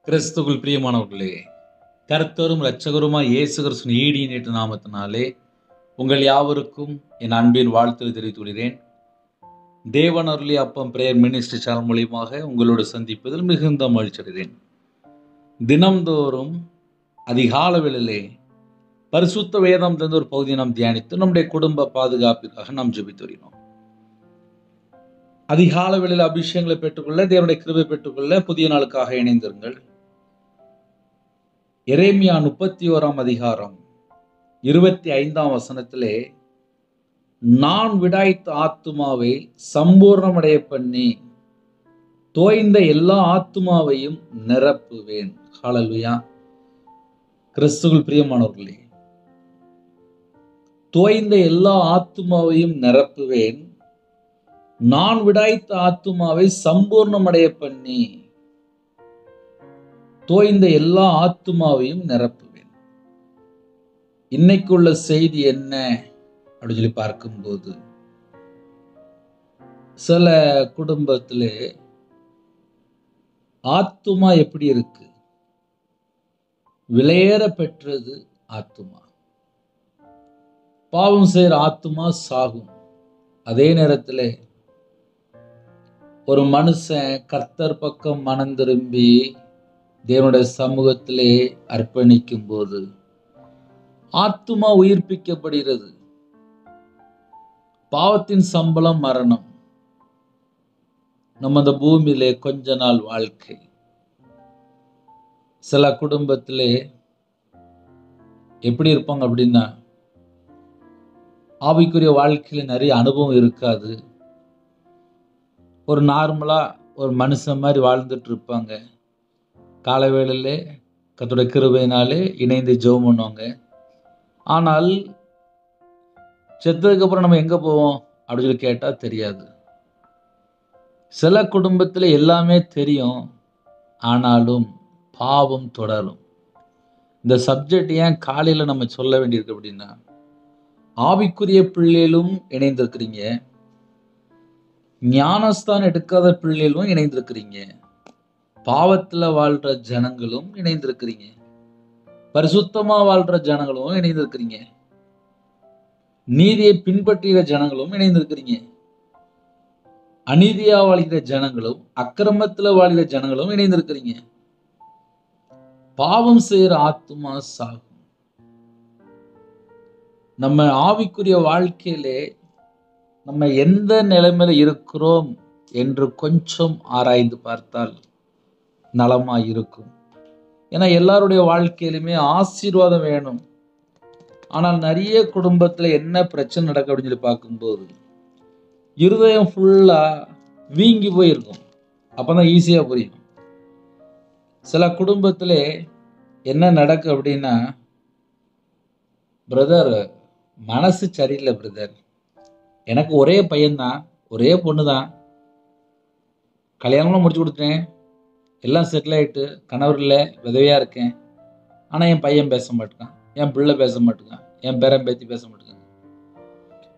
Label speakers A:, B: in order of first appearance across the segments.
A: கிறிஸ்துவுக்குள் பிரியமானவர்களே, கர்த்தரும் இரட்சகருமாய் இயேசு கிறிஸ்துவின் ஈடியேற்ற நாமத்தினாலே உங்கள் யாவருக்கும் என் அன்பின் வாழ்த்துக்களை தெரிவித்துக் கொள்கிறேன். தேவன் அருளிய அப்பம் பிரேயர் மினிஸ்ட்ரி சேனல் மூலியமாக உங்களோடு சந்திப்பதில் மிகுந்த மகிழ்ச்சி அடைகிறேன். தினம்தோறும் அதிகால வேளையிலே பரிசுத்த வேதம் தந்த ஒரு பகுதியை நாம் தியானித்து நம்முடைய குடும்ப பாதுகாப்பிற்காக நாம் ஜெபித்து வருகிறோம். அதிகால வேளையில் அபிஷேகங்களை பெற்றுக்கொள்ள, தேவனுடைய கிருபை பெற்றுக்கொள்ள புதிய நாளுக்காக இணைந்திருங்கள். எரேமியா 31 அதிகாரம் 25 வசனத்திலே, நான் விடாய்த்த ஆத்துமாவை சம்பூர்ணமடைய பண்ணி தோய்ந்த எல்லா ஆத்துமாவையும் நிரப்புவேன். ஹல்லேலூயா. கிறிஸ்துவுக்குள் பிரியமானவர்களே, தோய்ந்த எல்லா ஆத்துமாவையும் நிரப்புவேன், நான் விடாய்த்த ஆத்துமாவை சம்பூர்ணமடைய பண்ணி தோய்ந்த எல்லா ஆத்துமாவையும் நிரப்புவேன். இன்னைக்குள்ள செய்தி என்ன அப்படின்னு சொல்லி பார்க்கும்போது, சில குடும்பத்திலே ஆத்துமா எப்படி இருக்கு? விலையேற பெற்றது ஆத்துமா. பாவம் செய்கிற ஆத்துமா சாகும். அதே நேரத்தில் ஒரு மனுஷன் கர்த்தர் பக்கம் மனம் திரும்பி தேவனுடைய சமூகத்திலே அர்ப்பணிக்கும் போது ஆத்துமா உயிர்ப்பிக்கப்படுகிறது. பாவத்தின் சம்பளம் மரணம். நம்ம அந்த பூமியிலே கொஞ்ச நாள் வாழ்க்கை. சில குடும்பத்திலே எப்படி இருப்பாங்க அப்படின்னா, ஆவிக்குரிய வாழ்க்கையில நிறைய அனுபவம் இருக்காது. ஒரு நார்மலா ஒரு மனுஷன் மாதிரி வாழ்ந்துட்டு இருப்பாங்க. காலை வேளையிலே கர்த்தருடைய கிருபையினாலே இணைந்து ஜெபம் பண்ணுவாங்க. ஆனால் செத்ததுக்கு அப்புறம் நம்ம எங்க போவோம் அப்படின்னு சொல்லி கேட்டா தெரியாது. சில குடும்பத்தில் எல்லாமே தெரியும், ஆனாலும் பாவம் தொடரும். இந்த சப்ஜெக்ட் ஏன் காலையில நம்ம சொல்ல வேண்டியிருக்கு அப்படின்னா, ஆவிக்குரிய பிள்ளைகளும் இணைந்திருக்கிறீங்க, ஞானஸ்தானம் எடுக்காத பிள்ளைகளும் இணைந்திருக்கிறீங்க, பாவத்துல வாழ்ற ஜனங்களும் இணைந்திருக்கிறீங்க, பரிசுத்தமா வாழ்ற ஜனங்களும் இணைந்திருக்கிறீங்க, நீதியை பின்பற்றுகிற ஜனங்களும் இணைந்திருக்கிறீங்க, அநீதியா வாழ்கிற ஜனங்களும் அக்கிரமத்துல வாழ்கிற ஜனங்களும் இணைந்திருக்கிறீங்க. பாவம் செய்கிற ஆத்துமா சாகும். நம்ம ஆவிக்குரிய வாழ்க்கையிலே நம்ம எந்த நிலைமையில இருக்கிறோம் என்று கொஞ்சம் ஆராய்ந்து பார்த்தால் நலமா இருக்கும். ஏன்னா எல்லாருடைய வாழ்க்கையிலுமே ஆசீர்வாதம் வேணும். ஆனால் நிறைய குடும்பத்துல என்ன பிரச்சனை நடக்கும் அப்படின்னு சொல்லி பார்க்கும்போது, இருதயம் ஃபுல்லா வீங்கி போயிருக்கும். அப்பதான் ஈஸியா புரியும். சில குடும்பத்துல என்ன நடக்கும் அப்படின்னா, பிரதர் மனசு சரியில்லை பிரதர், எனக்கு ஒரே பையன்தான், ஒரே பொண்ணு தான், கல்யாணம்லாம் முடிச்சு கொடுத்தேன், எல்லாம் செட்டில் ஆயிட்டு, கணவர் இல்லை, விதவையா இருக்கேன், ஆனா என் பையன் பேச மாட்டேங்கான், என் பிள்ளை பேச மாட்டேங்கான், என் பேரன் பேத்தி பேச மாட்டேங்காங்க.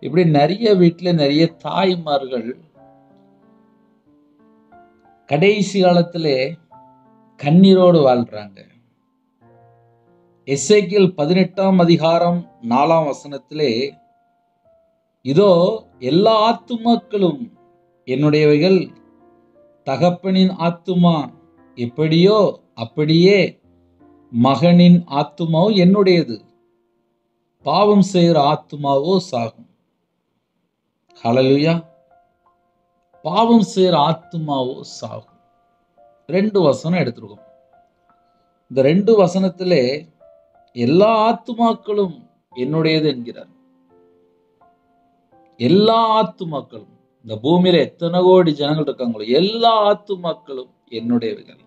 A: இப்படி நிறைய வீட்டுல நிறைய தாய்மார்கள் கடைசி காலத்திலே கண்ணீரோடு வாழ்றாங்க. எசேக்கியேல் 18 அதிகாரம் 4 வசனத்திலே, இதோ எல்லா ஆத்துமாக்களும் என்னுடையவைகள், தகப்பனின் ஆத்துமா எப்படியோ அப்படியே மகனின் ஆத்துமாவோ என்னுடையது, பாவம் செய்கிற ஆத்துமாவோ சாகும். ஹல்லேலூயா. பாவம் செய்கிற ஆத்துமாவோ சாகும். 2 வசனம் எடுத்திருக்கோம். இந்த 2 வசனத்திலே எல்லா ஆத்துமாக்களும் என்னுடையது என்கிறார். எல்லா ஆத்துமாக்களும், இந்த பூமியில எத்தனை கோடி ஜனங்கள் இருக்காங்களோ எல்லா ஆத்துமாக்களும் என்னுடையவைகள்.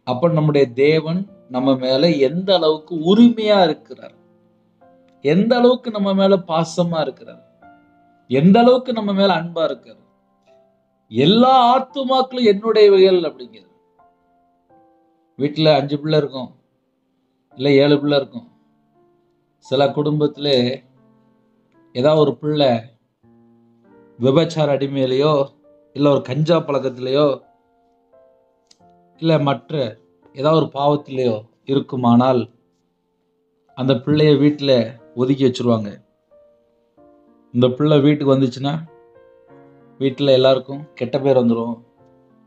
A: அப்ப நம்முடைய தேவன் நம்ம மேல எந்த அளவுக்கு உரிமையா இருக்கிறார், எந்த அளவுக்கு நம்ம மேல பாசமா இருக்கிறார், எந்த அளவுக்கு நம்ம மேல அன்பா இருக்கார். எல்லா ஆத்துமாக்களும் என்னுடையவைகள் அப்படிங்கிறது. வீட்டுல 5 பிள்ளை இருக்கும், இல்ல 7 பிள்ளை இருக்கும். சில குடும்பத்துல ஏதாவது ஒரு பிள்ளை விபச்சார அடிமையிலையோ இல்ல ஒரு கஞ்சா பழக்கத்திலேயோ இல்லை மற்ற ஏதாவது ஒரு பாவத்திலேயோ இருக்குமானால் அந்த பிள்ளைய வீட்டில் ஒதுக்கி வச்சிருவாங்க. இந்த பிள்ளை வீட்டுக்கு வந்துச்சுன்னா வீட்டில் எல்லாருக்கும் கெட்ட பேர் வந்துடும்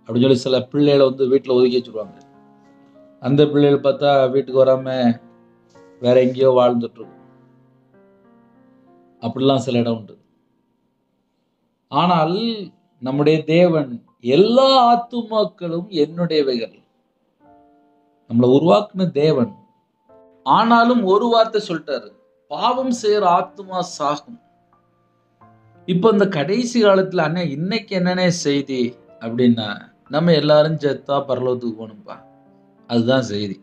A: அப்படின்னு சொல்லி சில பிள்ளைகளை வீட்டில் ஒதுக்கி வச்சுருவாங்க. அந்த பிள்ளைகள் பார்த்தா வீட்டுக்கு வராமல் வேற எங்கேயோ வாழ்ந்துட்டுருக்கும். அப்படிலாம் சில இடம் உண்டு. ஆனால் நம்முடைய தேவன் எல்லா ஆத்துமாக்களும் என்னுடையவைகள். நம்மளை உருவாக்குன தேவன். ஆனாலும் ஒரு வார்த்தை சொல்லிட்டாரு, பாவம் செய்யற ஆத்துமா சாகும். இப்போ இந்த கடைசி காலத்துல அண்ணே இன்னைக்கு என்னென்ன செய்தி அப்படின்னா, நம்ம எல்லாரும் செத்தா பரலோகத்துக்கு போகணும்பா, அதுதான் செய்தி.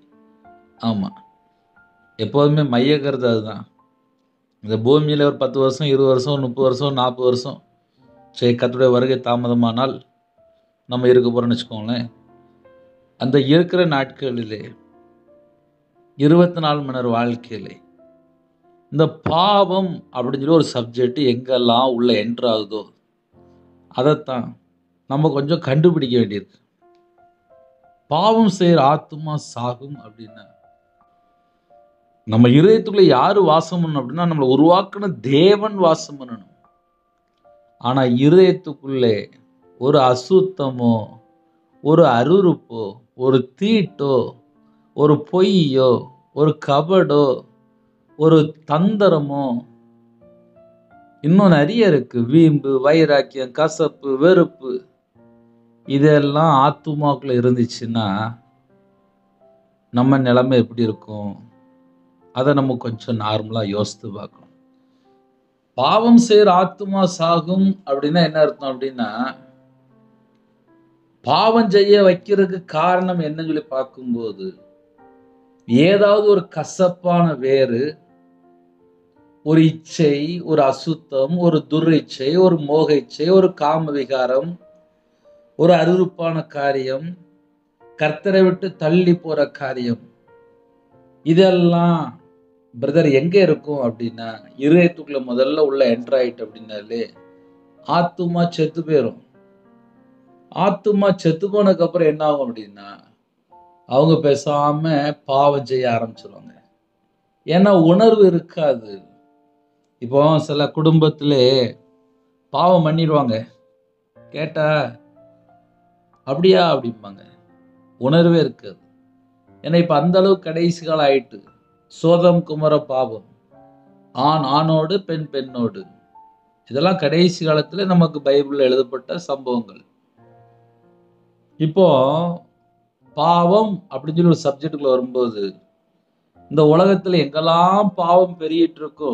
A: ஆமா, எப்போதுமே மைய கருத்து அதுதான். இந்த பூமியில ஒரு 10 வருஷம் 20 வருஷம் 30 வருஷம் 40 வருஷம் சரி கர்த்தருடைய வருகை தாமதமானால் நம்ம இருக்க போறோம்னு வச்சுக்கோங்களேன். அந்த இருக்கிற நாட்களிலே 24 மணி நேர வாழ்க்கையிலே இந்த பாவம் அப்படின்னு சொல்லி ஒரு சப்ஜெக்ட் எங்கெல்லாம் உள்ள என்ட்ரு ஆகுதோ அதைத்தான் நம்ம கொஞ்சம் கண்டுபிடிக்க வேண்டியிருக்கு. பாவம் செய்கிற ஆத்துமா சாகும் அப்படின்னா நம்ம இருதயத்துக்குள்ள யாரு வாசம் பண்ணணும் அப்படின்னா நம்மளை உருவாக்குன தேவன் வாசம் பண்ணணும். ஆனா இருதயத்துக்குள்ளே ஒரு அசுத்தமோ ஒரு அருவருப்போ ஒரு தீட்டோ ஒரு பொய்யோ ஒரு கபடோ ஒரு தந்திரமோ இன்னும் நிறைய இருக்கு. வீம்பு, வைராக்கியம், கசப்பு, வெறுப்பு, இதெல்லாம் ஆத்துமாக்குள்ள இருந்துச்சுன்னா நம்ம நிலைமை எப்படி இருக்கும்? அதை நம்ம கொஞ்சம் நார்மலா யோசித்து பார்க்கணும். பாவம் செய்கிற ஆத்துமா சாகும் அப்படின்னா என்ன அர்த்தம் அப்படின்னா, பாவம் செய்ய வைக்கிறதுக்கு காரணம் என்னன்னு சொல்லி பார்க்கும்போது ஏதாவது ஒரு கசப்பான வேறு, ஒரு இச்சை, ஒரு அசுத்தம், ஒரு துரிச்சை, ஒரு மோக இச்சை, ஒரு காம விகாரம், ஒரு அருவருப்பான காரியம், கர்த்தரை விட்டு தள்ளி போற காரியம், இதெல்லாம் பிரதர் எங்க இருக்கும் அப்படின்னா இருதயத்துக்குள்ள முதல்ல உள்ள என்ட்ராயிட் அப்படின்னாலே ஆத்துமா செத்து போயிடும். ஆத்துமா செத்து போனதுக்கு அப்புறம் என்ன ஆகும் அப்படின்னா அவங்க பேசாம பாவம் செய்ய ஆரம்பிச்சிருவாங்க. ஏன்னா உணர்வு இருக்காது. இப்போ சில குடும்பத்திலே பாவம் பண்ணிடுவாங்க, கேட்டா அப்படியா அப்படிம்பாங்க, உணர்வே இருக்காது. ஏன்னா இப்ப அந்த அளவுக்கு கடைசி காலம் ஆயிட்டு. சோதம் குமர பாவம், ஆண் ஆணோடு பெண் பெண்ணோடு, இதெல்லாம் கடைசி காலத்துல நமக்கு பைபிள்ல எழுதப்பட்ட சம்பவங்கள். இப்போ பாவம் அப்படின்னு சொல்லி ஒரு சப்ஜெக்டுக்குள்ள வரும்போது இந்த உலகத்துல எங்கெல்லாம் பாவம் பெருகிட்டு இருக்கோ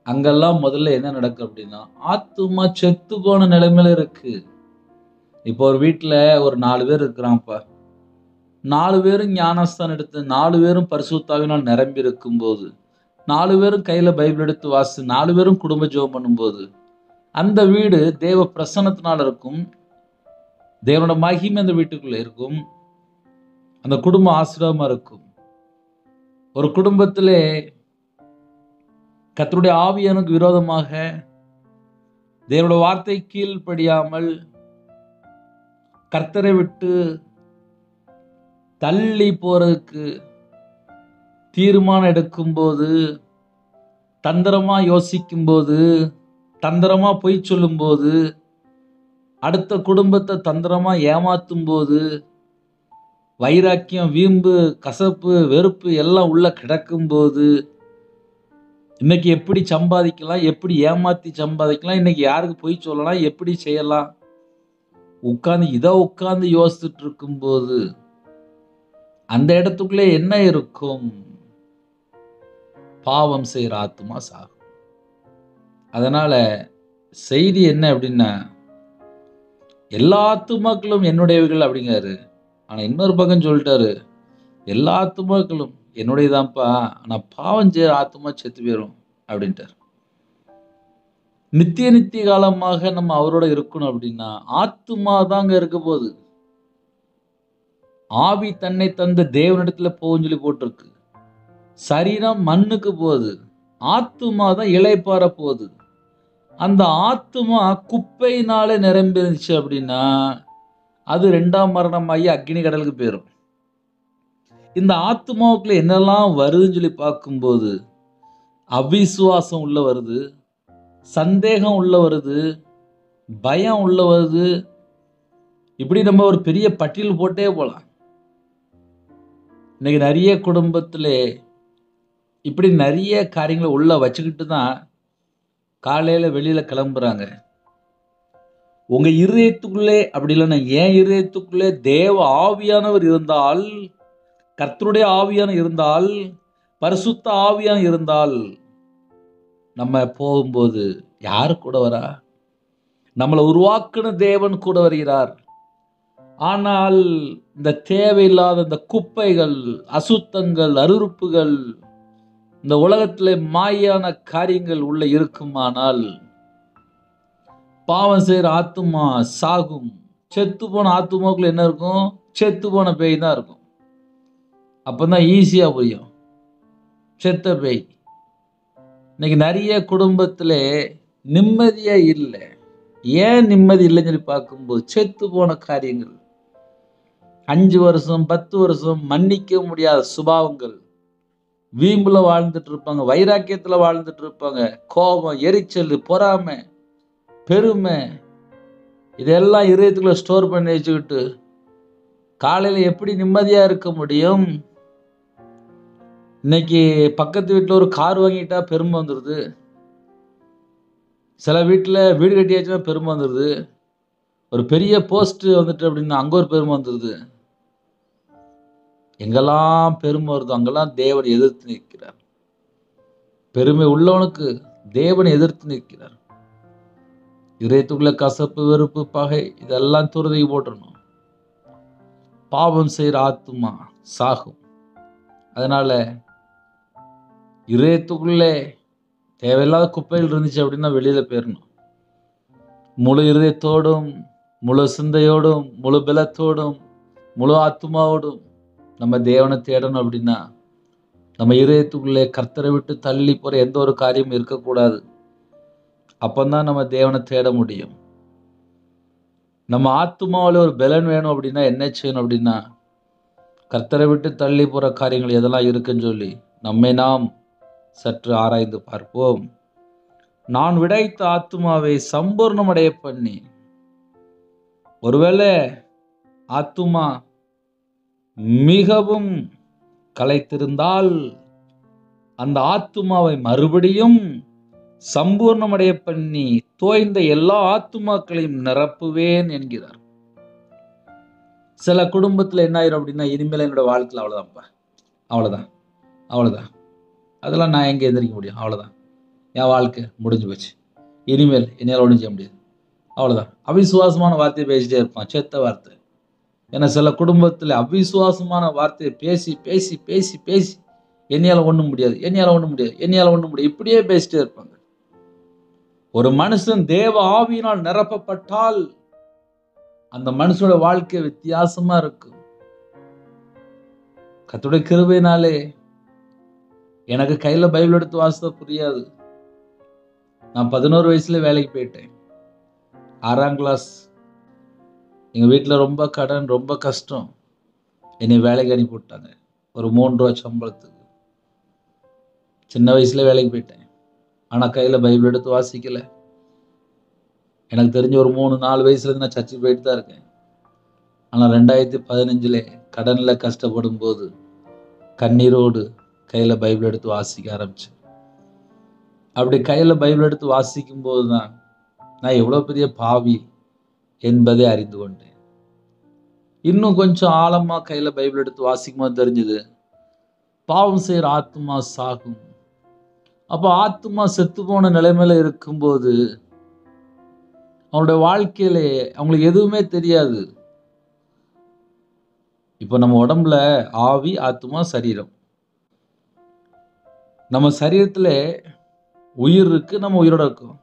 A: அங்கெல்லாம் முதல்ல என்ன நடக்கும் அப்படின்னா ஆத்துமா செத்து போன நிலைமையில இருக்கு. இப்போ ஒரு வீட்டுல ஒரு 4 பேர் இருக்கிறான்ப்பா, 4 பேரும் ஞானஸ்தானம் எடுத்து 4 பேரும் பரிசுத்தாவினால் நிரம்பி இருக்கும் போது 4 பேரும் கையில பைபிள் எடுத்து வாசி 4 பேரும் குடும்ப ஜெபம் பண்ணும்போது அந்த வீடு தேவ பிரசன்னத்தினால் இருக்கும். தேவனோட மகிமை அந்த வீட்டுக்குள்ள இருக்கும். அந்த குடும்பம் ஆசீர்வாதமா இருக்கும். ஒரு குடும்பத்திலே கர்த்தருடைய ஆவியானுக்கு விரோதமாக தேவனுடைய வார்த்தை கீழ்ப்படியாமல் கர்த்தரை விட்டு தள்ளி போறதுக்கு தீர்மானம் எடுக்கும்போது, தந்திரமா யோசிக்கும் போது, தந்திரமா பொய் சொல்லும் போது, அடுத்த குடும்பத்தை தந்திரமா ஏமாத்தும் போது, வைராக்கியம், வீம்பு, கசப்பு, வெறுப்பு எல்லாம் உள்ள கிடக்கும் போது, இன்னைக்கு எப்படி சம்பாதிக்கலாம், எப்படி ஏமாத்தி சம்பாதிக்கலாம், இன்னைக்கு யாருக்கு பொய் சொல்லலாம், எப்படி செய்யலாம், உட்கார்ந்து யோசிச்சுட்டு இருக்கும்போது அந்த இடத்துக்குள்ளே என்ன இருக்கும்? பாவம் செய்கிற ஆத்துமா சாகும். அதனால செய்தி என்ன அப்படின்னா எல்லா ஆத்துமாக்களும் என்னுடையவைகள் அப்படிங்கிறாரு. ஆனா இன்னொரு பக்கம் சொல்லிட்டாரு, எல்லா ஆத்துமாக்களும் என்னுடையதான்ப்பா, ஆனா பாவம் செய்கிற ஆத்துமா செத்து போயிடும் அப்படின்ட்டார். நித்திய காலமாக நம்ம அவரோட இருக்கணும் அப்படின்னா ஆத்துமா தாங்க இருக்க போகுது. ஆவி தன்னை தந்த தேவனிடத்துல போகுன்னு சொல்லி போட்டிருக்கு. சரீரம் மண்ணுக்கு போகுது, ஆத்துமா தான் இளைப்பாற போகுது. அந்த ஆத்துமா குப்பையினாலே நிரம்பிருந்துச்சு அப்படின்னா அது 2ஆம் மரணமாகி அக்கினி கடலுக்கு போயிரும். இந்த ஆத்துமாவுக்குள்ள என்னெல்லாம் வருதுன்னு சொல்லி பார்க்கும்போது, அவிசுவாசம் உள்ள வருது, சந்தேகம் உள்ள வருது, பயம் உள்ள வருது. இப்படி நம்ம ஒரு பெரிய பட்டியல் போட்டே போலாம். இன்னைக்கு நிறைய குடும்பத்திலே இப்படி நிறைய காரியங்களை உள்ள வச்சுக்கிட்டு தான் காலையில வெளியில கிளம்புறாங்க. உங்க இருதயத்துக்குள்ளே அப்படி இல்லைன்னா என் இருதயத்துக்குள்ளே தேவ ஆவியானவர் இருந்தால், கர்த்தருடைய ஆவியான இருந்தால், பரிசுத்த ஆவியான இருந்தால், நம்ம போகும்போது யாரு கூட வரா? நம்மளை உருவாக்குன தேவன் கூட வருகிறார். ஆனால் இந்த தேவையில்லாத இந்த குப்பைகள், அசுத்தங்கள், அருவருப்புகள், இந்த உலகத்திலே மாயான காரியங்கள் உள்ள இருக்குமானால் பாவம் செய்கிற ஆத்துமா சாகும். செத்து போன ஆத்துமாவுக்குள்ள என்ன இருக்கும்? செத்து போன பேய் தான் இருக்கும். அப்பதான் ஈஸியா புரியும். செத்த பேய். இன்னைக்கு நிறைய குடும்பத்திலே நிம்மதியே இல்லை. ஏன் நிம்மதி இல்லைன்னு சொல்லி பார்க்கும்போது செத்து போன காரியங்கள், 5 வருஷம் 10 வருஷம் மன்னிக்க முடியாத சுபாவங்கள், வீம்புல வாழ்ந்துட்டு இருப்பாங்க, வைராக்கியத்துல வாழ்ந்துட்டு இருப்பாங்க, கோபம், எரிச்சல், பொறாமை, பெருமை, இதெல்லாம் இதயத்துக்குள்ள ஸ்டோர் பண்ணி வச்சுக்கிட்டு காலையில எப்படி நிம்மதியா இருக்க முடியும்? இன்னைக்கு பக்கத்து வீட்டில் ஒரு கார் வாங்கிட்டா பெருமை வந்துடுது. சில வீட்டில் வீடு கட்டியாச்சுன்னா பெருமை வந்துடுது. ஒரு பெரிய போஸ்ட் வந்துட்டு அப்படின்னா அங்கே ஒரு பெருமை வந்துடுது. எங்கெல்லாம் பெருமை வருதோ அங்கெல்லாம் தேவன் எதிர்த்து நிற்கிறார். பெருமை உள்ளவனுக்கு தேவன் எதிர்த்து நிற்கிறார். இதயத்துக்குள்ள கசப்பு, வெறுப்பு, பகை இதெல்லாம் துறதி போட்டுறணும். பாவம் செய்கிற ஆத்துமா சாகும். அதனால இதயத்துக்குள்ளே தேவையில்லாத குப்பைகள் இருந்துச்சு அப்படின்னா வெளியில போயிடணும். முழு இதயத்தோடும், முழு சிந்தையோடும், முழு பலத்தோடும், முழு ஆத்மாவோடும் நம்ம தேவனை தேடணும். அப்படின்னா நம்ம இதயத்துக்குள்ளே கர்த்தரை விட்டு தள்ளி போற எந்த ஒரு காரியமும் இருக்கக்கூடாது. அப்பந்தான் நம்ம தேவனை தேட முடியும். நம்ம ஆத்மாவில் ஒரு பலன் வேணும் அப்படின்னா என்ன செய்யணும் அப்படின்னா, கர்த்தரை விட்டு தள்ளி போற காரியங்கள் எதெல்லாம் இருக்குன்னு சொல்லி நம்மை நாம் சற்று ஆராய்ந்து பார்ப்போம். நான் விடைத்த ஆத்துமாவை சம்பூர்ணமடைய பண்ணி, ஒருவேளை ஆத்துமா மிகவும் களைத்திருந்தால் அந்த ஆத்துமாவை மறுபடியும் சம்பூர்ணமடைய பண்ணி தோய்ந்த எல்லா ஆத்துமாக்களையும் நிரப்புவேன் என்கிறார். சில குடும்பத்தில் என்ன ஆயிரும் அப்படின்னா, இனிமேல் என்னோட வாழ்க்கையில் அவ்வளோதான்ப்பா, அவ்வளோதான் அவ்வளோதான், அதெல்லாம் நான் எங்கே எந்திரிக்க முடியும், அவ்வளோதான், என் வாழ்க்கை முடிஞ்சு போச்சு, இனிமேல் என்னால் ஒன்றும் செய்ய முடியாது, அவ்வளோதான். அவிசுவாசமான வார்த்தையை பேசிட்டே இருப்பான், செத்த வார்த்தை. ஏன்னா சில குடும்பத்தில் அவிசுவாசமான வார்த்தையை பேசி பேசி பேசி பேசி என்னையால் ஒன்றும் முடியாது, என்னையால் ஒன்றும் முடியாது, என்னையால் ஒன்றும் முடியாது, இப்படியே பேசிட்டே இருப்பாங்க. ஒரு மனுஷன் தேவ ஆவியினால் நிரப்பப்பட்டால் அந்த மனுஷனோட வாழ்க்கை வித்தியாசமா இருக்கும். கர்த்தருடைய கிருபையினாலே எனக்கு கையில பைபிள் எடுத்து வாசித்த புரியாது. நான் 11 வயசுல வேலைக்கு போயிட்டேன். 6ஆம் கிளாஸ். எங்க வீட்டில் ரொம்ப கடன், ரொம்ப கஷ்டம். என்னை வேலைக்கு அனுப்பி விட்டாங்க ஒரு 3 ரூபா சம்பளத்துக்கு. சின்ன வயசுல வேலைக்கு போயிட்டேன். ஆனால் கையில் பைபிள் எடுத்து வாசிக்கல. எனக்கு தெரிஞ்ச ஒரு 3-4 வயசுலேருந்து நான் சர்ச்சுக்கு போயிட்டு தான் இருக்கேன். ஆனால் 2015 கடனில் கஷ்டப்படும் போது கண்ணீரோடு கையில் பைபிள் எடுத்து வாசிக்க ஆரம்பித்தேன். அப்படி கையில் பைபிள் எடுத்து வாசிக்கும் போது தான் நான் எவ்வளோ பெரிய பாவி என்பதை அறிந்து கொண்டேன். இன்னும் கொஞ்சம் ஆழமாக கையில் பைபிள் எடுத்து வாசிக்கும் போது தெரிஞ்சுது, பாவம் செய்கிற ஆத்மா சாகும். அப்போ ஆத்மா செத்து போன நிலைமையில இருக்கும்போது அவங்களுடைய வாழ்க்கையிலே அவங்களுக்கு எதுவுமே தெரியாது. இப்போ நம்ம உடம்புல ஆவி, ஆத்மா, சரீரம். நம்ம சரீரத்தில் உயிர் இருக்கு, நம்ம உயிரோட இருக்கோம்.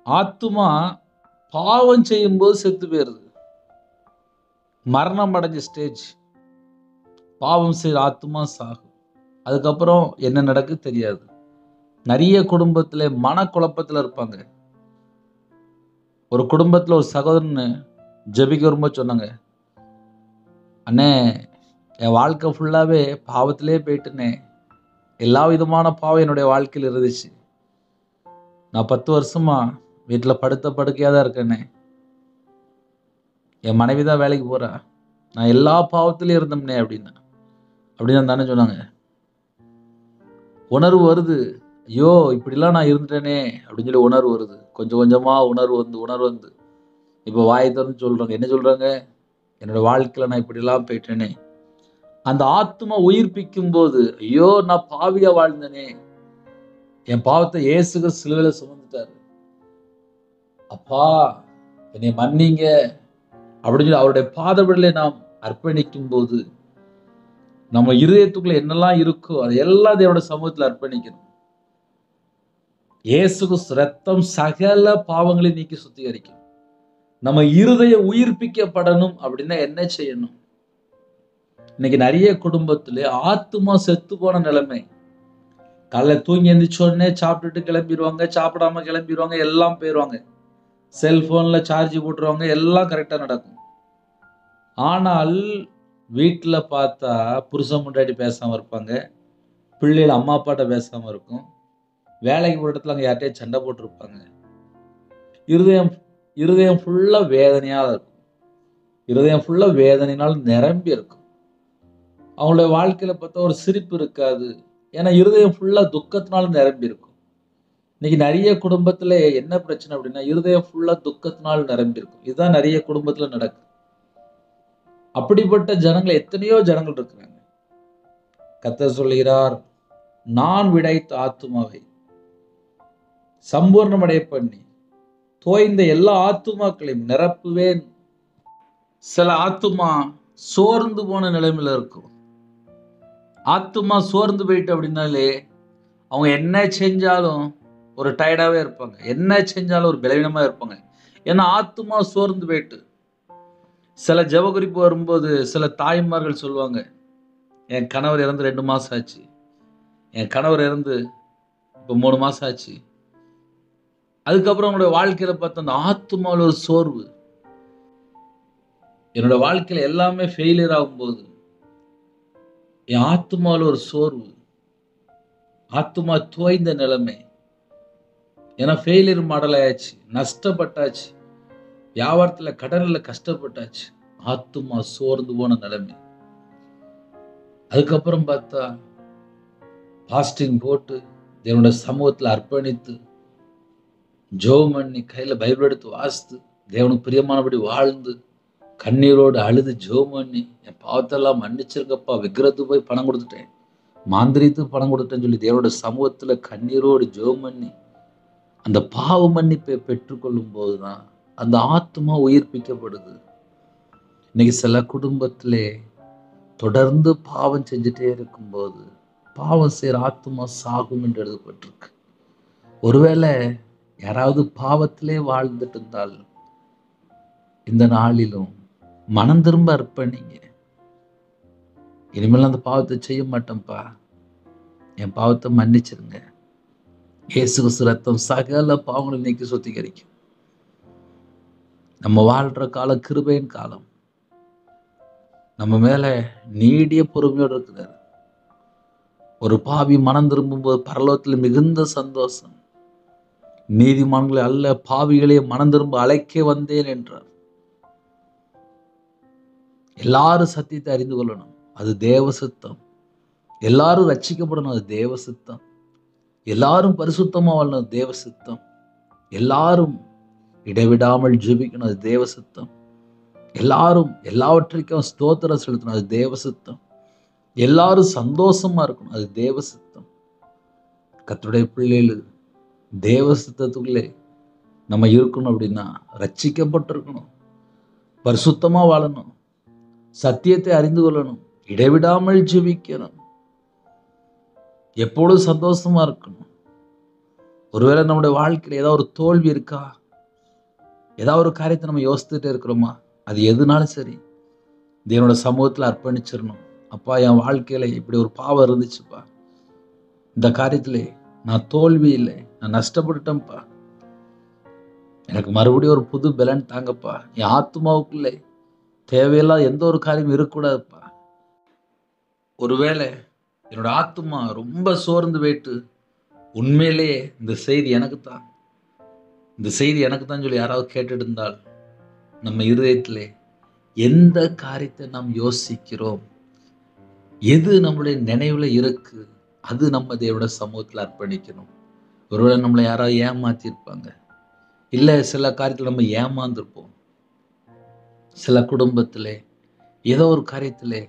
A: ஆத்மா பாவம் செய்யும்போது செத்து போயிருது, மரணம் அடைஞ்ச ஸ்டேஜ். பாவம் செய்கிற ஆத்மா சாகும். அதுக்கப்புறம் என்ன நடக்கு தெரியாது. நிறைய குடும்பத்தில் மனக்குழப்பத்தில் இருப்பாங்க. ஒரு குடும்பத்தில் ஒரு சகோதரன் ஜெபிக்க வரும்போது சொன்னாங்க, அண்ணே என் வாழ்க்கை ஃபுல்லாகவே பாவத்திலே போயிட்டுனே, எல்லா விதமான பாவம் என்னுடைய வாழ்க்கையில் இருந்துச்சு. நான் 10 வருஷமா வீட்டில் படுத்த படுக்கையாக தான் இருக்கேனே. என் மனைவி தான் வேலைக்கு போகிறா. நான் எல்லா பாவத்திலையும் இருந்தோம்னே அப்படின்னு தானே சொன்னாங்க. உணர்வு வருது, ஐயோ இப்படிலாம் நான் இருந்துட்டேனே அப்படின்னு சொல்லி உணர்வு வருது. கொஞ்சம் கொஞ்சமாக உணர்வு வந்து இப்போ வாயை திறந்து சொல்கிறாங்க. என்ன சொல்கிறாங்க? என்னோட வாழ்க்கையில் நான் இப்படிலாம் போயிட்டேனே. அந்த ஆத்மா உயிர்ப்பிக்கும் போது, ஐயோ நான் பாவியா வாழ்ந்தனே, என் பாவத்தை இயேசு சிலுவையில் சுமந்துட்டாரு, அப்பா என்னை மன்னிங்க அப்படின்னு சொல்லி அவருடைய பாதபடியிலே நாம் அர்ப்பணிக்கும் போது, நம்ம இருதயத்துக்குள்ள என்னெல்லாம் இருக்கோ அது எல்லாம் தேவனோட சமூகத்தில் அர்ப்பணிக்கணும். இயேசு ரத்தம் சகல பாவங்களை நீக்கி சுத்திகரிக்கும். நம்ம இருதயம் உயிர்ப்பிக்கப்படணும் அப்படின்னா என்ன செய்யணும்? இன்னைக்கு நிறைய குடும்பத்துல ஆத்துமா செத்து போன நிலைமை. காலைல தூங்கி எந்திரிச்ச உடனே சாப்பிட்டுட்டு கிளம்பிடுவாங்க, சாப்பிடாம கிளம்பிடுவாங்க, எல்லாம் போயிடுவாங்க. செல்போன்ல சார்ஜ் போட்டுருவாங்க, எல்லாம் கரெக்டா நடக்கும். ஆனால் வீட்டுல பார்த்தா புருஷன் முன்னாடி பேசாம இருப்பாங்க, பிள்ளைகள் அம்மா அப்பாட்ட பேசாம இருக்கும், வேலைக்கு போற இடத்துல அங்க யார்கிட்டயும் சண்டை போட்டிருப்பாங்க. இருதயம் ஃபுல்லா வேதனையா இருக்கும். இருதயம் ஃபுல்லா வேதனையினால் நிரம்பி இருக்கும். அவங்களுடைய வாழ்க்கையில பார்த்தா ஒரு சிரிப்பு இருக்காது. ஏன்னா இருதயம் ஃபுல்லா துக்கத்தினால நிரம்பி இருக்கும். இன்னைக்கு நிறைய குடும்பத்துல என்ன பிரச்சனை அப்படின்னா, இருதயம் ஃபுல்லா துக்கத்தினால் நிரம்பி இருக்கும். இதுதான் நிறைய குடும்பத்துல நடக்குது. அப்படிப்பட்ட ஜனங்கள் எத்தனையோ ஜனங்கள் இருக்கிறாங்க. கர்த்தர் சொல்கிறார், நான் விடைத்த ஆத்துமாவை சம்பூர்ணமடைய பண்ணி தோய்ந்த எல்லா ஆத்துமாக்களையும் நிரப்புவேன். சில ஆத்துமா சோர்ந்து போன நிலைமையில இருக்கும். ஆத்துமா சோர்ந்து போயிட்டு அப்படின்னாலே அவங்க என்ன செஞ்சாலும் ஒரு டயர்டாவே இருப்பாங்க, என்ன செஞ்சாலும் ஒரு பலவீனமா இருப்பாங்க. ஏன்னா ஆத்துமா சோர்ந்து போயிட்டு. சில ஜெப குறிப்பு வரும்போது சில தாய்மார்கள் சொல்லுவாங்க, என் கணவர் இறந்து 2 மாசம் ஆச்சு, என் கணவர் இறந்து இப்போ 3 மாசம் ஆச்சு. அதுக்கப்புறம் அவங்களுடைய வாழ்க்கையில பார்த்த அந்த ஆத்துமாவில் ஒரு சோர்வு. என்னோட வாழ்க்கையில எல்லாமே ஃபெயிலியர் ஆகும்போது என் ஆத்துமாவில் ஒரு சோர்வு, ஆத்துமா தோய்ந்த நிலைமை. ஏன்னா ஃபெயிலியர் மாடல் ஆயாச்சு, நஷ்டப்பட்டாச்சு, வியாபாரத்துல கடன்ல கஷ்டப்பட்டாச்சு, ஆத்துமா சோர்ந்து போன நிலைமை. அதுக்கப்புறம் பார்த்தா பாஸ்டிங் போட்டு தேவனோட சமூகத்துல அர்ப்பணித்து ஜெபம் பண்ணி கையில பைபிள் எடுத்து வாசித்து தேவனுக்கு பிரியமானபடி வாழ்ந்து கண்ணீரோடு அழுது ஜெபம் பண்ணி, என் பாவத்தெல்லாம் மன்னிச்சிருக்கப்பா, விக்கிரத்துக்கு போய் பணம் கொடுத்துட்டேன், மாந்திரித்து பணம் கொடுத்தேன்னு சொல்லி தேவனோட சமூகத்துல கண்ணீரோடு ஜெபம் பண்ணி அந்த பாவ மன்னிப்பை பெற்றுக்கொள்ளும் போதுதான் அந்த ஆத்மா உயிர்ப்பிக்கப்படுது. இன்னைக்கு சில குடும்பத்திலே தொடர்ந்து பாவம் செஞ்சுட்டே இருக்கும்போது பாவம் செய்கிற ஆத்மா சாகும் என்று எழுதப்பட்டிருக்கு. ஒருவேளை யாராவது பாவத்திலே வாழ்ந்துட்டு இருந்தால் இந்த நாளிலும் மனம் திரும்ப அர்ப்பணிங்க. இனிமேல் அந்த பாவத்தை செய்ய மாட்டேன்ப்பா, என் பாவத்தை மன்னிச்சிருங்க. இயேசு கிறிஸ்து ரத்தம் சகல பாவங்களை நீக்கி சுத்திகரிக்கும். நம்ம வாழ்ற காலம் கிருபையின் காலம். நம்ம மேல நீடிய பொறுமையோடு இருக்கிறார். ஒரு பாவி மனம் திரும்பும் போது பரலோகத்தில் மிகுந்த சந்தோஷம். நீதிமான்களை அல்ல பாவிகளே மனம் திரும்ப அழைக்க வந்தேன் என்றார். எல்லாரும் சத்தியத்தை அறிந்து கொள்ளணும், அது தேவ சித்தம். எல்லாரும் ரட்சிக்கப்படணும், அது தேவ சித்தம். எல்லாரும் பரிசுத்தமா வாழணும், தேவ சித்தம். எல்லாரும் இடைவிடாமல் ஜெபிக்கணும், அது தேவ சித்தம். எல்லாரும் எல்லாவற்றிற்கும் ஸ்தோத்திரம் செலுத்தணும், அது தேவ சித்தம். எல்லாரும் சந்தோஷமா இருக்கணும், அது தேவ சித்தம். கர்த்தருடைய பிள்ளைகள் தேவ சித்தத்துக்குள்ளே நம்ம இருக்கணும். அப்படின்னா ரட்சிக்கப்பட்டிருக்கணும், பரிசுத்தமா வாழணும், சத்தியத்தை அறிந்து கொள்ளணும், இடைவிடாமல் ஜெபிக்கணும், எப்பொழுதும் சந்தோஷமா இருக்கணும். ஒருவேளை நம்முடைய வாழ்க்கையில் ஏதாவது ஒரு தோல்வி இருக்கா, ஏதாவது ஒரு காரியத்தை நம்ம யோசித்துட்டே இருக்கிறோமா, அது எதுனாலும் சரி தேவனோட சமூகத்தில் அர்ப்பணிச்சிடணும். அப்பா, என் வாழ்க்கையில இப்படி ஒரு பாவம் இருந்துச்சுப்பா, இந்த காரியத்திலே நான் தோல்வி இல்லை, நான் நஷ்டப்பட்டுட்டேன்ப்பா, எனக்கு மறுபடியும் ஒரு புது பலன் தாங்கப்பா. என் ஆத்துமாவுக்குள்ளே தேவையில்லாத எந்த ஒரு காரியம் இருக்கக்கூடாதுப்பா. ஒருவேளை என்னோட ஆத்துமா ரொம்ப சோர்ந்து போயிட்டு, உண்மையிலேயே இந்த செய்தி எனக்கு தான், இந்த செய்தி எனக்கு தான் சொல்லி யாராவது கேட்டுட்டு இருந்தால், நம்ம இருதயத்திலே எந்த காரியத்தை நாம் யோசிக்கிறோம், எது நம்முடைய நினைவுல இருக்கு, அது நம்ம தேவனுடைய சமூகத்தில் அர்ப்பணிக்கணும். ஒருவேளை நம்மளை யாராவது ஏமாத்திருப்பாங்க, இல்ல சில காரியத்தில் நம்ம ஏமாந்துருப்போம். சில குடும்பத்திலே ஏதோ ஒரு காரியத்திலே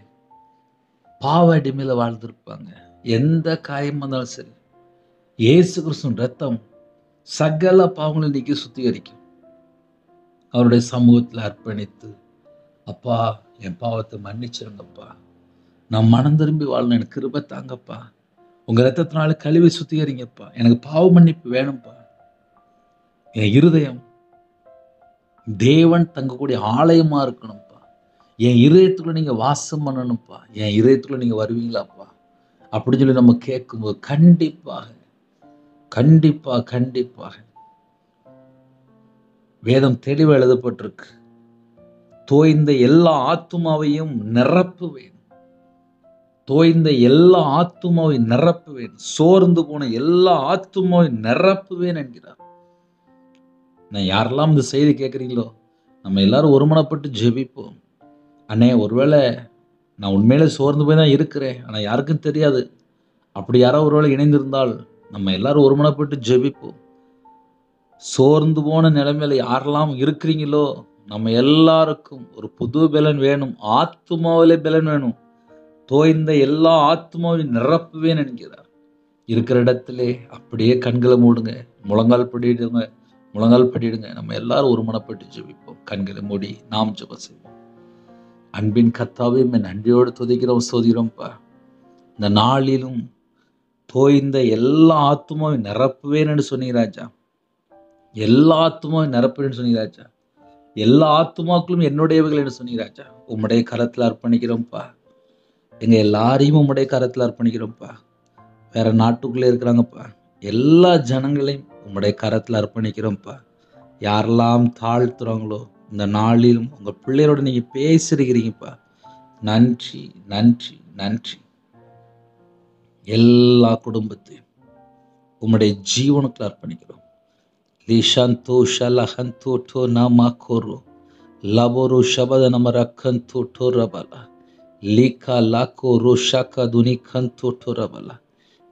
A: பாவ அடிமையில வாழ்ந்திருப்பாங்க. எந்த காரியமா இருந்தாலும் சரி, இயேசு கிறிஸ்துவின் ரத்தம் சகல பாவங்களை நீக்கி சுத்திகரிக்கும். அவருடைய சமூகத்தில் அர்ப்பணித்து, அப்பா என் பாவத்தை மன்னிச்சிருங்கப்பா, நான் மனம் திரும்பி வாழணும், எனக்கு கிருபை தாங்கப்பா, உங்க ரத்தத்தினால கழுவி சுத்திகரிங்கப்பா, எனக்கு பாவ மன்னிப்பு வேணும்ப்பா. என் இருதயம் தேவன் தங்கக்கூடிய ஆலயமா இருக்கணும்ப்பா. என் இருதயத்துக்குள்ள நீங்க வாசம் பண்ணணும்ப்பா. என் இருதயத்துக்குள்ள நீங்க வருவீங்களாப்பா அப்படின்னு சொல்லி நம்ம கேட்கும்போது கண்டிப்பாக கண்டிப்பா கண்டிப்பாக வேதம் தெளிவாக எழுதப்பட்டிருக்கு. தோய்ந்த எல்லா ஆத்துமாவையும் நிரப்புவேன், தோய்ந்த எல்லா ஆத்துமாவையும் நிரப்புவேன், சோர்ந்து போன எல்லா ஆத்துமாவையும் நிரப்புவேன் என்கிறார். நான் யாரெல்லாம் இந்த செய்தி கேட்குறீங்களோ, நம்ம எல்லாரும் ஒருமனப்பட்டு ஜெபிப்போம். அண்ணே, ஒருவேளை நான் உண்மையிலே சோர்ந்து போய் தான் இருக்கிறேன், ஆனால் யாருக்கும் தெரியாது, அப்படி யாரோ ஒருவேளை இணைந்திருந்தால் நம்ம எல்லாரும் ஒருமனப்பட்டு ஜெபிப்போம். சோர்ந்து போன நிலைமையில யாரெல்லாம் இருக்கிறீங்களோ, நம்ம எல்லாருக்கும் ஒரு புது பலன் வேணும், ஆத்துமாவிலே பலன் வேணும். தோய்ந்த எல்லா ஆத்துமாவையும் நிரப்புவேன் என்கிறார். இருக்கிற இடத்திலே அப்படியே கண்களை மூடுங்க, முழங்கால் படிடுங்க, முழங்கால் படிடுங்க. நம்ம எல்லாரும் ஒருமனப்பட்டு ஜெபிப்போம். கண்களை மூடி நாம் ஜெபம் செய்வோம். அன்பின் கர்த்தாவே, நன்றியோடு துதிக்கிறோம், சோதிக்கிறோம்ப்பா. இந்த நாளிலும் தோய்ந்த எல்லா ஆத்துமாவையும் நிரப்புவேன் என்று சொன்னீங்க ராஜா. எல்லா ஆத்துமாவையும் நிரப்புவேன்னு சொன்னீங்க ராஜா. எல்லா ஆத்துமாக்களும் என்னுடையவர்கள் என்று சொன்னீங்க ராஜா. உம்முடைய கரத்தில் அர்ப்பணிக்கிறோம்ப்பா. எங்க எல்லாரையும் உம்முடைய கரத்தில் அர்ப்பணிக்கிறோம்ப்பா. வேற நாட்டுக்குள்ளே இருக்கிறாங்கப்பா, எல்லா ஜனங்களையும் உம்முடைய கரத்தில் அர்ப்பணிக்கிறோம்ப்பா. யாரெல்லாம் தாழ்த்துறாங்களோ, இந்த நாளிலும் உங்க பிள்ளையோட நீங்க பேசிருக்கிறீங்கப்பா. நன்றி நன்றி நன்றி. எல்லா குடும்பத்தையும் உம்முடைய ஜீவனுக்குள்ள அர்ப்பணிக்கிறோம். லிஷாந்தோ ஷலஹந்தோ டோ நாமாக்கோரோ லபோரோ ஷபத நம ரக்கந்தோ டோ ரபலா லீகா லாக்கோ ரோஷாக்கா துனி கந்தோ டோ ரபலா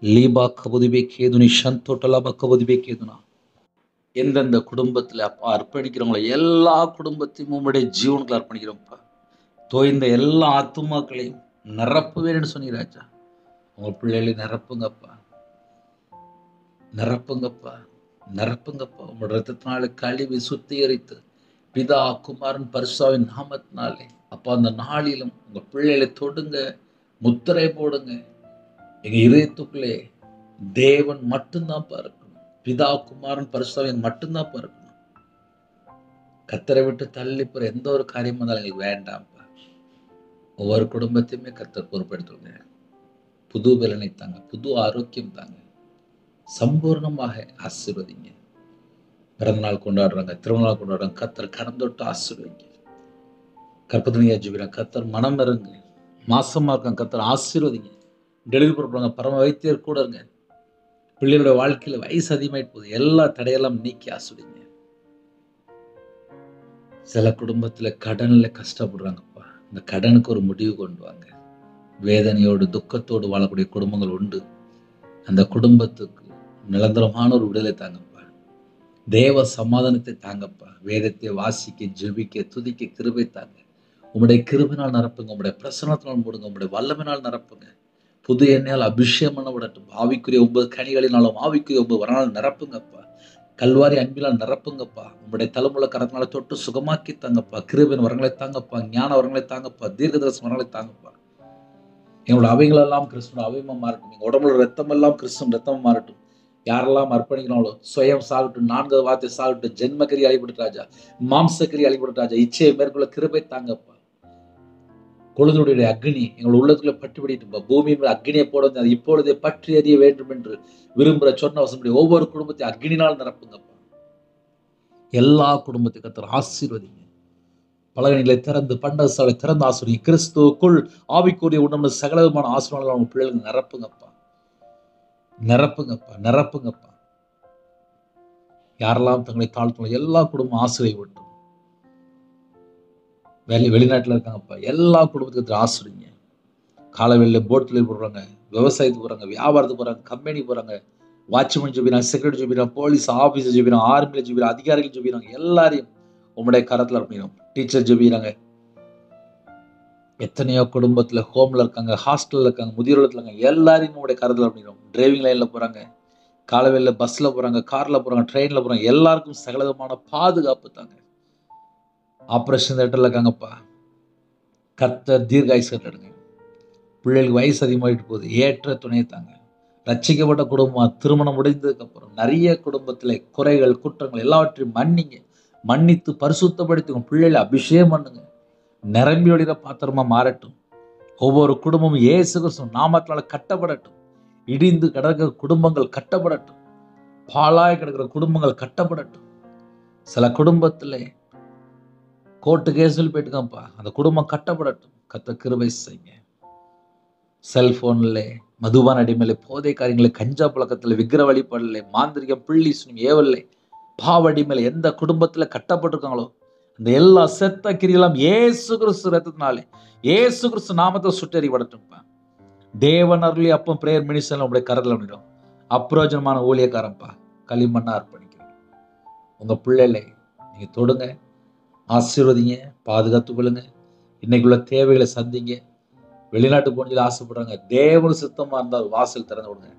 A: லீபா கபுதிபே கேதுனி ஷந்தோ டலாபா கபுதிபே கேதுனா. எந்தெந்த குடும்பத்தில் அப்பா அர்ப்பணிக்கிறவங்களோ எல்லா குடும்பத்தையும் உம்முடைய ஜீவனுக்குள்ள அர்ப்பணிக்கிறோம்ப்பா. தோய்ந்த எல்லா ஆத்துமாக்களையும் நிரப்புவேன்னு சொன்னீங்க ராஜா. உங்க பிள்ளைகளை நிரப்புங்கப்பா, நிரப்புங்கப்பா, நிரப்புங்கப்பா. உங்களோட ரத்தத்தினால கழுவி சுத்திகரித்து பிதா குமாரன் பரிசுத்தாவின் நாமத்தினாலே அப்பா அந்த நாளிலும் உங்க பிள்ளைகளை தொடுங்க, முத்திரை போடுங்க. எங்க இதயத்துக்குள்ளே தேவன் மட்டும்தான் பார்க்கணும், பிதா குமாரன் பரிசுத்தாவின் மட்டும்தான் பார்க்கணும். கர்த்தரை விட்டு தள்ளி போற எந்த ஒரு காரியமும் இருந்தாலும் எங்களுக்கு வேண்டாம்ப்பா. ஒவ்வொரு குடும்பத்தையுமே கர்த்தர் பொறுப்பெடுத்துருங்க. புது பலனை தாங்க, புது ஆரோக்கியம் தாங்க, சம்பூர்ணமாக ஆசீர்வதிங்க. பிறந்த நாள் கொண்டாடுறாங்க, திருமணம் கொண்டாடுறாங்க, கர்த்தர் கரம் தொட்டு ஆசீர்வதிங்க. கற்பத்தினியா ஜீவிரம் கர்த்தர் மனம் இருங்க. மாசமா இருக்காங்க, கர்த்தர் ஆசீர்வதிங்க. டெலிவரி போடுறாங்க, பரம வைத்தியர் கூட இருங்க. பிள்ளைகளோட வாழ்க்கையில வயசு அதிகமாயிட்டு போகுது, எல்லா தடையெல்லாம் நீக்கி ஆசீர்வதிங்க. சில குடும்பத்துல கடன்ல கஷ்டப்படுறாங்கப்பா, இந்த கடனுக்கு ஒரு முடிவு கொண்டு வாங்க. வேதனையோடு துக்கத்தோடு வாழக்கூடிய குடும்பங்கள் உண்டு. அந்த குடும்பத்துக்கு நிரந்தரமான ஒரு விடுதலை தாங்கப்பா. தேவ சமாதானத்தை தாங்கப்பா. வேதத்தை வாசிக்க, ஜெபிக்க, துதிக்க கிருபை தாங்க. உம்முடைய கிருபையினால் நிரப்புங்க, உம்முடைய பிரசன்னத்தினால் மூடுங்க, உம்முடைய வல்லமையினால் நிரப்புங்க. புது எண்ணெயால் அபிஷேகம் பண்ண விடட்டும். ஆவிக்குரிய 9 கனிகளினாலும் ஆவிக்குரிய 9 வரனால் நிரப்புங்கப்பா. கல்வாரி அன்பினால் நிரப்புங்கப்பா. உம்முடைய தலைமுறை கரத்தினால தொட்டு சுகமாக்கி தாங்கப்பா. கிருபையின் வரங்களை தாங்கப்பா, ஞான வரங்களை தாங்கப்பா, தீர்க்கதரிசன வரங்களை தாங்கப்பா. எங்களோட அவைகளெல்லாம் கிறிஸ்துவ அவையமா மாறட்டும். எங்க உடம்புல ரத்தம் எல்லாம் கிறிஸ்துவ ரத்தமா மாறட்டும். யாரெல்லாம் அர்ப்பணிக்கிறாங்களோ சுயம் சாகட்டும், 4 வார்த்தை சாகட்டும், ஜென்மக்கரி அழிபட்டு ராஜா, மாம்சக்கரி அழிபட்டு ராஜா, இச்சையை மேற்கொள்ள கிருபை தாங்கப்பா. கொழுதுடைய அக்னி எங்கள் உள்ளத்துக்குள்ள பட்டு பிடிட்டுப்பா. பூமியின் மேல் அக்னியை போட அது இப்பொழுதே பற்றி எறிய வேண்டும் என்று விரும்புகிற சொன்ன வசம்படி ஒவ்வொரு குடும்பத்தையும் அக்னினால் நிரப்புங்கப்பா. எல்லா குடும்பத்தையும் கர்த்தர் ஆசீர்வதிங்க. பலகணிகளை திறந்து பண்டசாலை திறந்து ஆசீர்வதிங்க. கிறிஸ்துவுக்குள் ஆவிக்குரிய உணவு சகலவிதமான ஆசீர்வாதங்களை அவங்க பிள்ளைகளுக்கு நிரப்புங்கப்பா, நிரப்புங்கப்பா, நிரப்புங்கப்பா. யாரெல்லாம் தங்களை தாழ்த்தும் எல்லா குடும்பம் ஆசீர்வதிக்கட்டும். வெளிநாட்டில் இருக்காங்கப்பா, எல்லா குடும்பத்துக்கு ஆசீர்வதிங்க. காலவெளியில் போட் தொழில் போடுறாங்க, விவசாயத்துக்கு போறாங்க, வியாபாரத்துக்கு போறாங்க, கம்பெனி போறாங்க, வாட்ச்மேன் ஜெபிக்கிறாங்க, செக்யூரிட்டி ஜெபிக்கிறாங்க, போலீஸ் ஆபீஸர் ஜெபிக்கிறாங்க, ஆர்மியில் ஜெபிக்கிறாங்க, அதிகாரிகள் ஜெபிக்கிறாங்க. எல்லாரையும் உங்களுடைய கரத்தில் அர்ப்பணிக்கிறோம். டீச்சர் ஜெபிக்கிறாங்க. எத்தனையோ குடும்பத்தில் ஹோம்ல இருக்காங்க, ஹாஸ்டல்ல இருக்காங்க, முதியோர் இருக்காங்க. எல்லாரையும் உங்களுடைய கரத்தில் அர்ப்பணிக்கிறோம். டிரைவிங் லைன்ல போறாங்க, காலவெளியில் பஸ்ல போறாங்க, கார்ல போறாங்க, ட்ரெயின்ல போறாங்க. எல்லாருக்கும் சகலவிதமான பாதுகாப்பு தாங்க. ஆப்ரேஷன் தியேட்டர்ல இருக்காங்கப்பா, கர்த்தர் தீர்காயுசு எடுங்க. பிள்ளைகளுக்கு வயசு அதிகமாகிட்டு போகுது, ஏற்ற துணையை தாங்க. ரட்சிக்கப்பட்ட குடும்பம் திருமணம் முடிந்ததுக்கு அப்புறம் நிறைய குடும்பத்தில் குறைகள் குற்றங்கள் எல்லாவற்றையும் மன்னித்து பரிசுத்தப்படுத்தி உங்க பிள்ளைகளை அபிஷேகம் பண்ணுங்க. நிரம்பி வழிகிற பாத்திரமா மாறட்டும். ஒவ்வொரு குடும்பமும் இயேசு கிறிஸ்து நாமத்தினால கட்டப்படட்டும். இடிந்து கிடக்கிற குடும்பங்கள் கட்டப்படட்டும். பாழாய் கிடக்கிற குடும்பங்கள் கட்டப்படட்டும். சில குடும்பத்தில் கோர்ட்டு கேஸில் போயிட்டுக்காப்பா, அந்த குடும்பம் கட்டப்படட்டும். கர்த்தர் கிருபை செய்யுங்க. செல்போன்ல மதுபான அடிமையில, போதை காரியங்களை, கஞ்சா பழக்கத்தில், விக்கிர வழிபாடுல, மாந்திரிகம், பிள்ளி சுனி, ஏவல்ல, பாவடிமையில எந்த குடும்பத்துல கட்டப்பட்டிருக்காங்களோ அந்த எல்லா செத்த கிரியெல்லாம் இயேசு கிறிஸ்து ரத்தத்தினாலே, இயேசு கிறிஸ்து நாமத்தை சுட்டெறிபடட்டும்ப்பா. தேவன் அருளி அப்பம் பிரேயர் மினிஸ்டர்ல உங்களுடைய கரத்தில் பண்ணிடும். அப்பிரோஜனமான ஊழியக்காரன்ப்பா, களிமண்ணா அர்ப்பணிக்கிறேன். உங்க பிள்ளைகளை நீங்க தொடுங்க, ஆசீர்வதிங்க, பாதுகாத்துக் கொள்ளுங்க. இன்னைக்குள்ள தேவைகளை சந்திங்க. வெளிநாட்டு போனதில் ஆசைப்படுறாங்க, தேவன் சித்தமா இருந்தால் வாசல் திறந்து விடுங்க.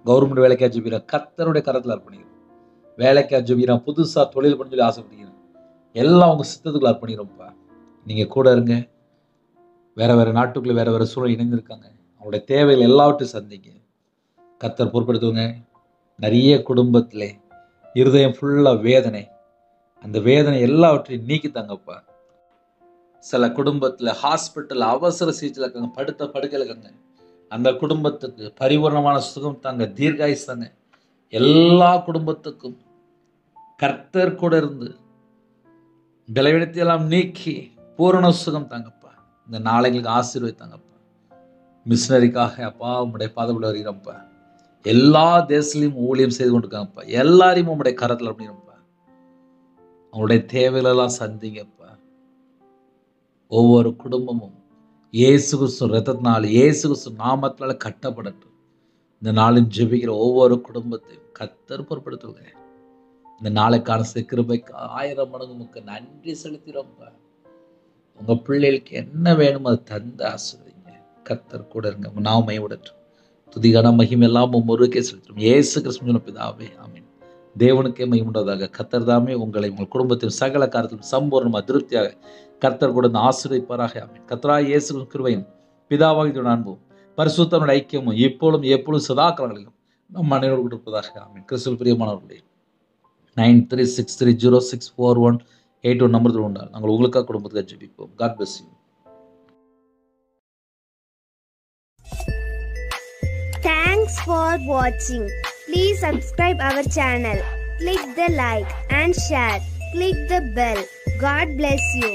A: கவர்மெண்ட் வேலைக்கா ஜெபிக்கிறேன், கர்த்தருடைய கரத்தில் அர்ப்பணிக்கிறோம். வேலைக்கா ஜெபிக்கிறேன், புதுசா தொழில் பண்ண சொல்லி ஆசைப்படுகிறேன், எல்லாம் உங்க சித்தத்துக்குள்ள அர்ப்பணிக்கிறோம்ப்பா. நீங்க கூட இருங்க. வேற வேற நாட்டுக்குள்ள வேற வேற சூழல் இணைந்திருக்காங்க, அவங்களுடைய தேவைகள் எல்லாவற்றையும் சந்திங்க. கர்த்தர் பொறுப்படுத்துவங்க. நிறைய குடும்பத்திலே இருதயம் ஃபுல்லா வேதனை, அந்த வேதனை எல்லாவற்றையும் நீக்கித்தாங்கப்பா. சில குடும்பத்தில் ஹாஸ்பிட்டல் அவசர சிகிச்சையில் இருக்காங்க, படுத்த படுக்கையில் இருக்காங்க. அந்த குடும்பத்துக்கு பரிபூர்ணமான சுகம் தாங்க, தீர்காயுசு தாங்க. எல்லா குடும்பத்துக்கும் கர்த்தர் கூட இருந்து பலவீனத்தையெல்லாம் நீக்கி பூரண சுகம் தாங்கப்பா. இந்த நாளைங்களுக்கு ஆசீர்வதித்தாங்கப்பா. மிஷினரிக்காக அப்பா உங்களுடைய பாதப்பட வருகிறப்பா. எல்லா தேசத்திலையும் ஊழியம் செய்து கொண்டிருக்காங்கப்பா. எல்லாரையும் உங்களுடைய கரத்தில் அப்படிங்கப்பா. அவங்களுடைய தேவைகளெல்லாம் சந்திங்கப்பா. ஒவ்வொரு குடும்பமும் இயேசு கிறிஸ்து ரத்தத்தினால, இயேசு கிறிஸ்து நாமத்தினால கட்டப்படட்டும். இந்த நாளில் ஜெபிக்கிற ஒவ்வொரு குடும்பத்தையும் கர்த்தர் பொறுப்படுத்துங்க. இந்த நாளைக்கான கிருபைக்கு 1000 மடங்கு முக்க நன்றி செலுத்திடும்ப்பா. உங்க பிள்ளைகளுக்கு என்ன வேணுமோ அதை தந்து ஆசீர்வதிங்க. கர்த்தர் கூட இருங்க. நாம் மைவிடட்டும். துதிகான மகிமை எல்லாம் ஒருவருக்கே செலுத்தும். இயேசு கிறிஸ்து பிதாவே, ஆமீன். தேவனுக்கே மகிமையுண்டதாக. கர்த்தர் தாமே உங்களை உங்கள் குடும்பத்தின் சகல காரியத்திலும் சம்பூர்ணமாக திருப்தியாக கர்த்தர் கூட ஆசீர்வதிப்பாராக. ஆமீன். கர்த்தராகிய இயேசு கிருபையும் பிதாவாகிய அன்பும் பரிசுத்தனுடைய ஐக்கியமும் இப்பொழுதும் எப்பொழுதும் சதா காலங்களிலும் நம் அனைவரோடு இருப்பதாக. ஆமீன். கிறிஸ்துவில் பிரியமானவர்களே, 93606418 நம்பர் உண்டால் நாங்கள் உங்களுக்காக குடும்பத்துக்காக ஜெபிப்போம். God bless you.
B: Thanks for watching. Please subscribe our channel. Click the like and share. Click the bell. God bless you.